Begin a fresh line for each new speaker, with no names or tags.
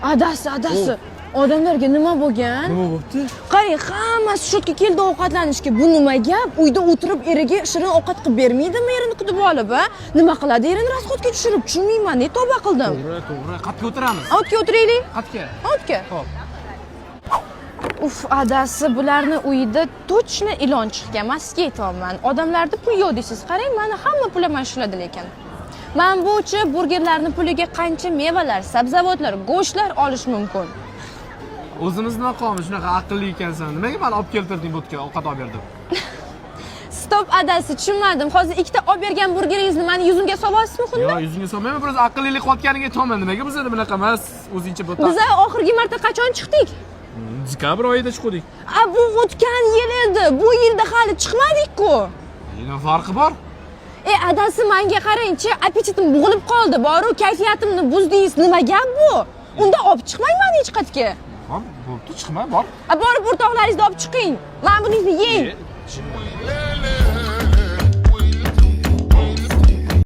Adasi. Odamlarga nima bo'lgan?
Nima bo'pti?
Qarang, hammasi shu yerga keldi ovqatlanishga. Bu nima gap? Uyda o'tirib eriga shirin ovqat qilib bermaydimi erini kutib olib, ha? Nima qiladi erini rasxodga tushirib? Tushunmayman, ne tavba qildim.
To'g'ri. Qatga o'tiramiz.
Otga o'tiraylik.
Qatga.
Otga.
Xo'p.
Uf, adasi, bularni uyida точно ilon chiqgan. Masga aytayapman. Odamlarda pul yo'q deysiz. Qarang, mana hamma pul mana shulada lekin. Men buchi burgerlarni puliga qancha mevalar, sabzavotlar, go'shtlar olish mumkin.
O'zimiz nima qilamiz? Shunaqa aqlli ekansan. Nimaga meni olib keltirding bu yerga ovqat olib berdim?
Stop adasi, tushunmadim. Hozir ikkita olib bergan burgeringizni meni yuzimga solyapsizmi xuddi?
Yo'q, yuzingga solmayman. Biroz aqllilik qotganiga aytaman. Nimaga bizda bunaqa emas? O'zingcha bu.
Biz oxirgi marta qachon chiqdik?
Dekabr oyida chiqdik.
Bu o'tgan yil edi. Bu yilda hali chiqmadik-ku.
Nima farqi bor?
Adasi, menga qarang-chi, appetitim bug'ilib qoldi. Boru kayfiyatimni buzdingiz. Nima gap bu? Unda olib chiqmayman hech qayerga.
Hop, bo'pti, chiqma, bor.
Borib o'rtoqlaringizni olib chiqing. Men buni yeng.